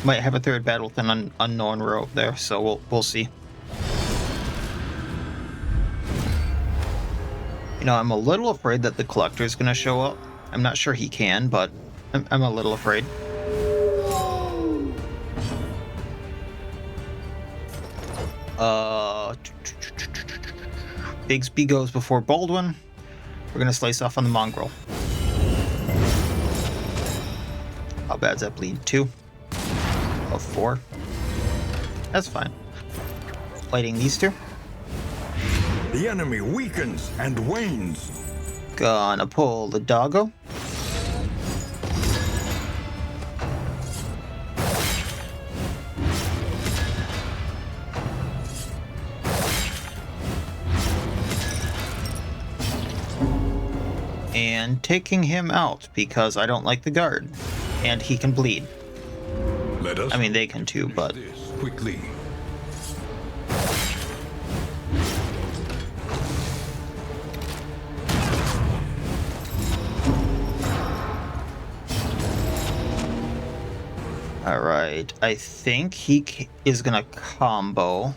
Might have a third battle with an unknown rogue there, so we'll see. You know, I'm a little afraid that the collector is going to show up. I'm not sure he can, but I'm a little afraid. Bigsby goes before Baldwin. We're going to slice off on the mongrel. How bad's that bleed? 2? Of 4? That's fine. Lighting these 2. The enemy weakens and wanes. Gonna pull the doggo. And taking him out because I don't like the guard. And he can bleed. Let us I mean, they can too, but... this quickly. Alright, I think he is gonna combo.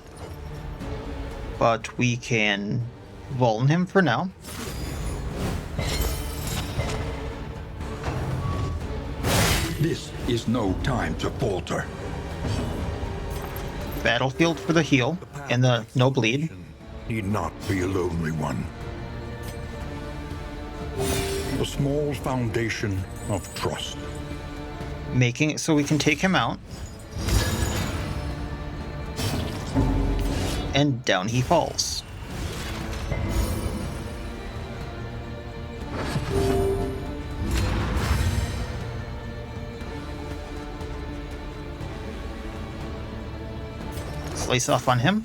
But we can vuln him for now. This is no time to falter. Battlefield for the heal and the no bleed. Need not be a lonely one. A small foundation of trust. Making it so we can take him out. And down he falls. Slice off on him.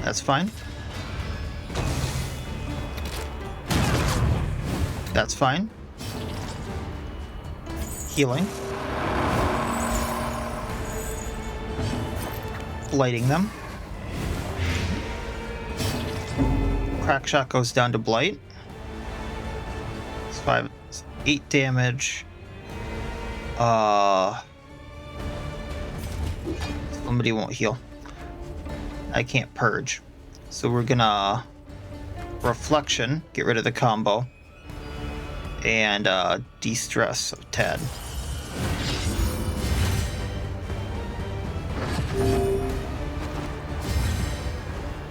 That's fine. That's fine. Healing. Blighting them. Crack shot goes down to blight. It's 8 damage. Somebody won't heal. I can't purge. So we're gonna reflection, get rid of the combo, and de-stress of Tad.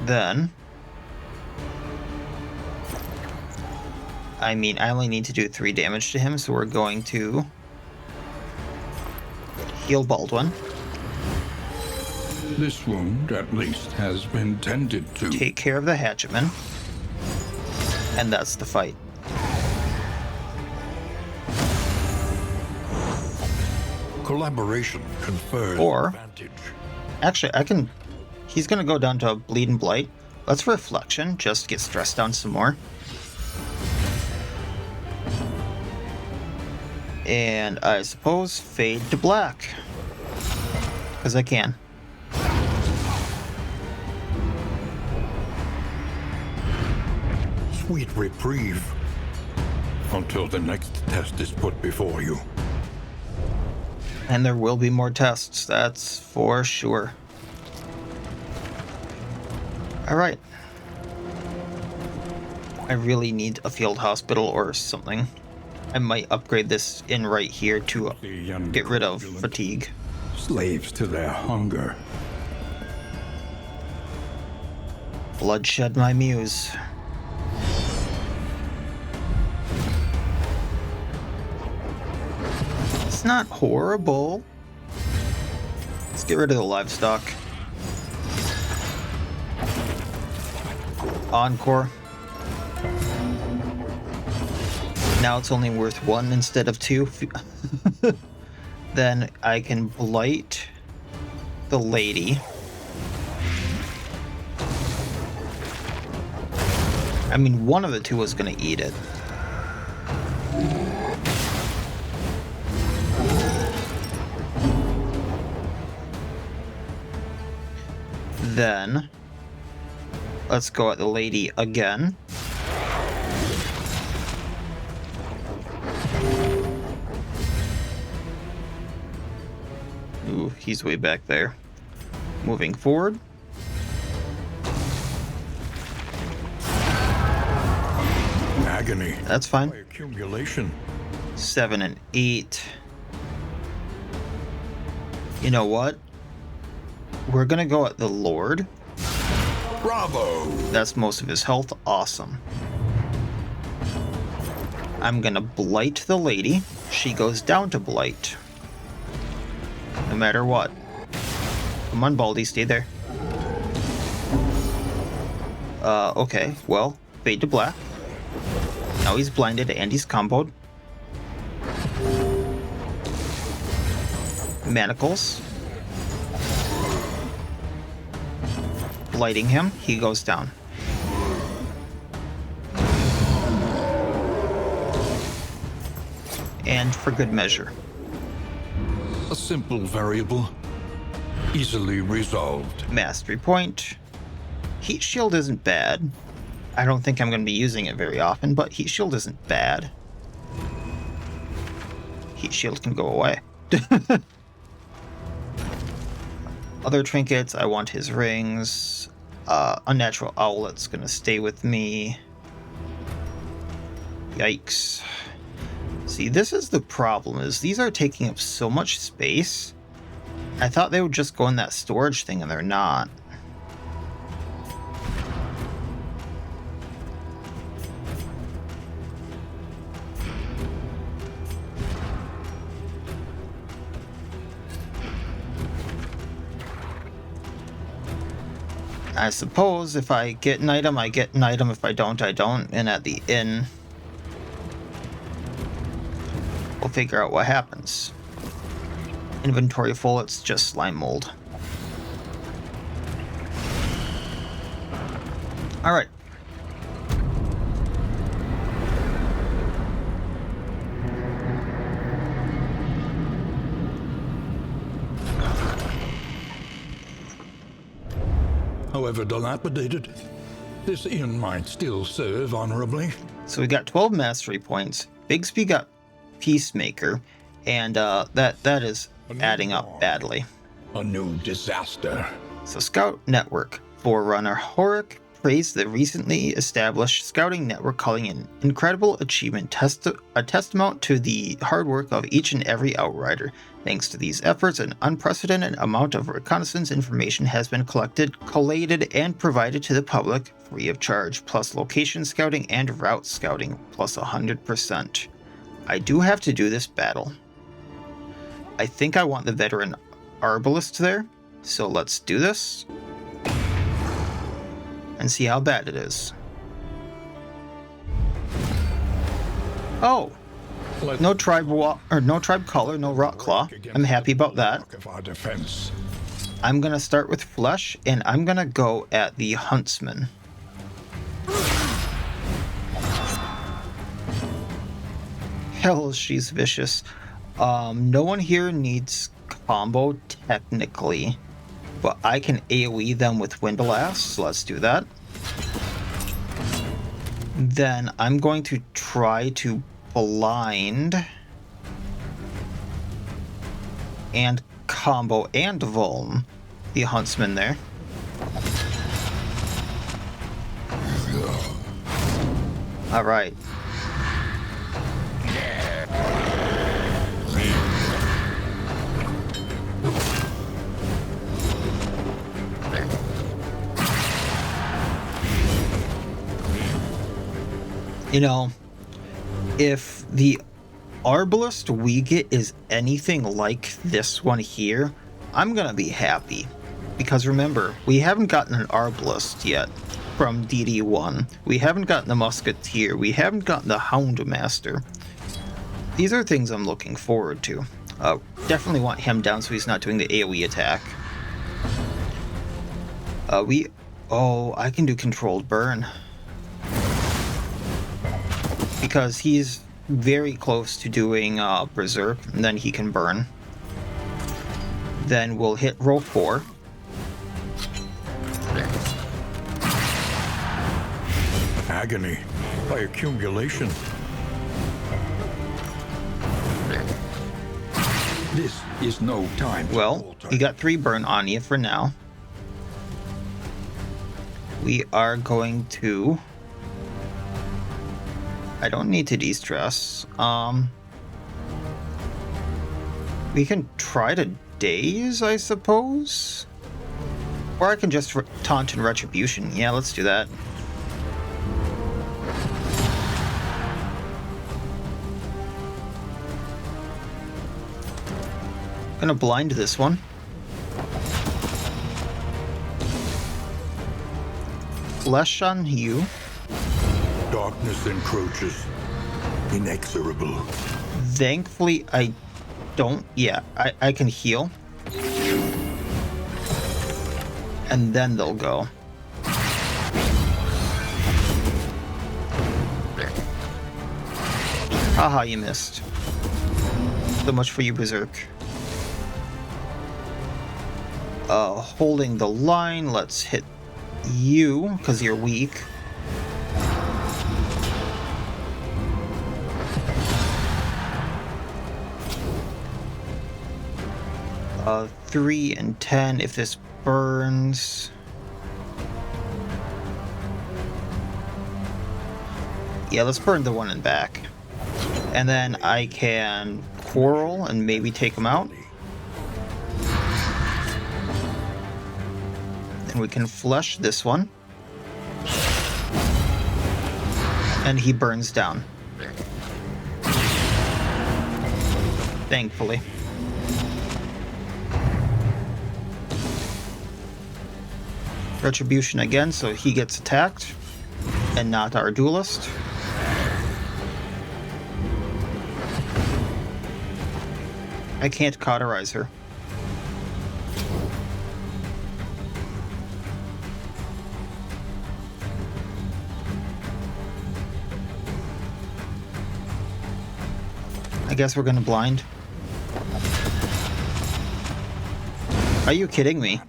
Then I mean, I only need to do 3 damage to him, so we're going to heal Baldwin. This wound, at least, has been tended to. Take care of the hatchetman. And that's the fight. Collaboration confers Or- advantage. Actually, I can... He's gonna go down to Bleed and Blight. Let's Reflection, just get stressed down some more. And I suppose Fade to Black. Because I can. sweet reprieve until the next test is put before you. And there will be more tests, that's for sure. Alright. I really need a field hospital or something. I might upgrade this in right here to get rid of fatigue. Slaves to their hunger. Bloodshed my muse. It's not horrible. Let's get rid of the livestock. Encore. Now it's only worth 1 instead of 2. Then I can blight the lady. I mean, one of the two was gonna eat it. Then let's go at the lady again. Ooh, he's way back there. Moving forward. Agony. That's fine. By accumulation. 7 and 8. You know what? We're gonna go at the Lord. Bravo! That's most of his health. Awesome. I'm gonna blight the lady. She goes down to blight. No matter what. Come on, Baldy, stay there. Okay, well, fade to black. Now he's blinded and he's comboed. Manacles. Blighting him, he goes down. And for good measure. A simple variable, easily resolved. Mastery point. Heat shield isn't bad. I don't think I'm going to be using it very often, but heat shield isn't bad. Heat shield can go away. Other trinkets, I want his rings. Unnatural owlet's going to stay with me. Yikes. See, this is the problem, is these are taking up so much space. I thought they would just go in that storage thing, and they're not. I suppose if I get an item, I get an item. If I don't, I don't. And at the inn, we'll figure out what happens. Inventory full, it's just slime mold. Alright. However dilapidated, this inn might still serve honorably. So we got 12 mastery points. Bigsby got Peacemaker, and that is adding up badly. A new disaster. So Scout Network. Forerunner Horik praised the recently established scouting network, calling it an incredible achievement, a testament to the hard work of each and every outrider. Thanks to these efforts, an unprecedented amount of reconnaissance information has been collected, collated, and provided to the public free of charge, plus location scouting and route scouting, plus 100%. I do have to do this battle. I think I want the veteran arbalist there, so let's do this and see how bad it is. Oh, no tribe no tribe color, no rock claw. I'm happy about that. I'm gonna start with flesh, and I'm gonna go at the huntsman. Hell, she's vicious. No one here needs combo technically, but I can AoE them with Windblast, so let's do that. Then I'm going to try to blind and combo and vuln the huntsman there. All right. You know, if the Arbalest we get is anything like this one here, I'm gonna be happy. Because remember, we haven't gotten an Arbalest yet from DD1. We haven't gotten the Musketeer. We haven't gotten the Houndmaster. These are things I'm looking forward to. Definitely want him down so he's not doing the AoE attack. Oh, I can do controlled burn. Because he's very close to doing Berserk, and then he can burn. Then we'll hit roll 4. Agony by accumulation. This is no time to Well, falter. you got 3 burn on you for now. We are going to... I don't need to de-stress. We can try to daze, I suppose? Or I can just taunt and retribution. Yeah, let's do that. Gonna blind this one. Flesh on you. Darkness encroaches, inexorable. Thankfully, I don't. Yeah, I can heal. And then they'll go. Haha, you missed. So much for you, Berserk. Holding the line, let's hit you, because you're weak. Uh, 3 and 10 if this burns. Yeah, let's burn the one in back. And then I can quarrel and maybe take him out. And we can flush this one. And he burns down. Thankfully. Retribution again, so he gets attacked. And not our duelist. I can't cauterize her. I guess we're gonna blind. Are you kidding me?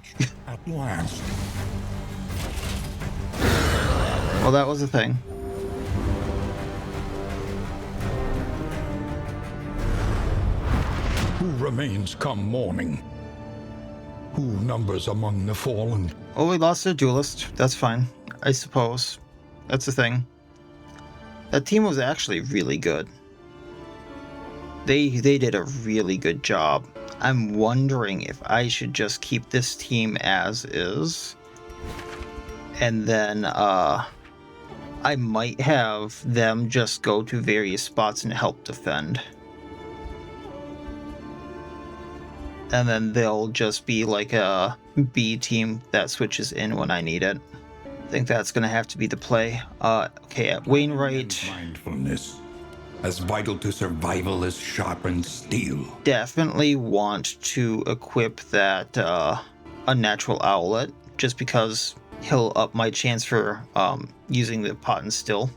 At last. Well, that was a thing. Who remains come morning? Who numbers among the fallen? Oh, we lost a duelist. That's fine, I suppose. That's the thing. That team was actually really good. They did a really good job. I'm wondering if I should just keep this team as is. And then, I might have them just go to various spots and help defend. And then they'll just be like a B team that switches in when I need it. I think that's gonna have to be the play. Okay, at Wainwright, Mindfulness, as vital to survival as sharpened steel. definitely want to equip that unnatural owlet, just because he'll up my chance for using the pot and still.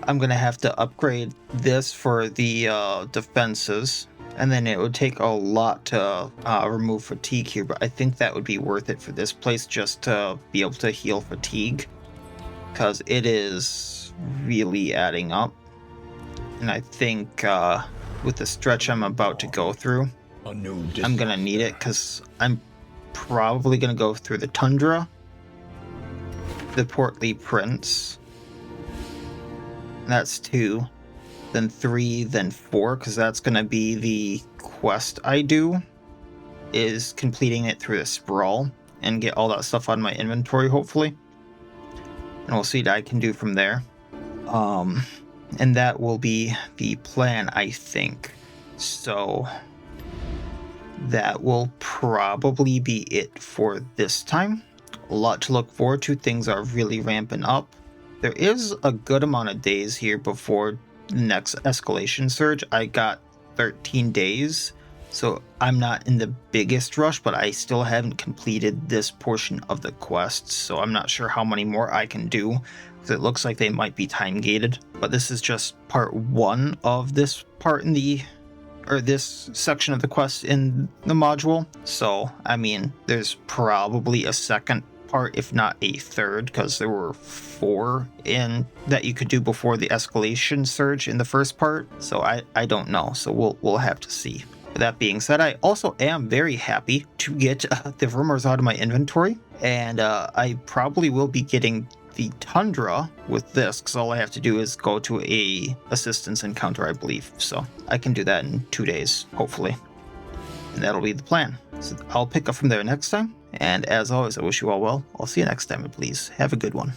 I'm gonna have to upgrade this for the defenses, and then it would take a lot to remove fatigue here, but I think that would be worth it for this place just to be able to heal fatigue, because it is is really adding up. And I think with the stretch I'm about to go through, I'm going to need it because I'm probably going to go through the tundra, the Portly Prince. That's 2. Then 3, then 4, because that's going to be the quest I do, is completing it through the sprawl and get all that stuff out of my inventory, hopefully. And we'll see what I can do from there. And that will be the plan, I think. So that will probably be it for this time. A lot to look forward to. Things are really ramping up. There is a good amount of days here before the next escalation surge. I got 13 days, so I'm not in the biggest rush, but I still haven't completed this portion of the quest, so I'm not sure how many more I can do, because it looks like they might be time gated. But this is just part 1 of this part in the, or this section of the quest in the module. So, I mean, there's probably a second part, if not a third, because there were 4 in that you could do before the escalation surge in the first part. So I don't know. So we'll have to see. With that being said, I also am very happy to get the rumors out of my inventory, and I probably will be getting the tundra with this, because all I have to do is go to a assistance encounter, I believe. So I can do that in 2 days, hopefully. And that'll be the plan. So I'll pick up from there next time. And as always, I wish you all well. I'll see you next time, and please have a good one.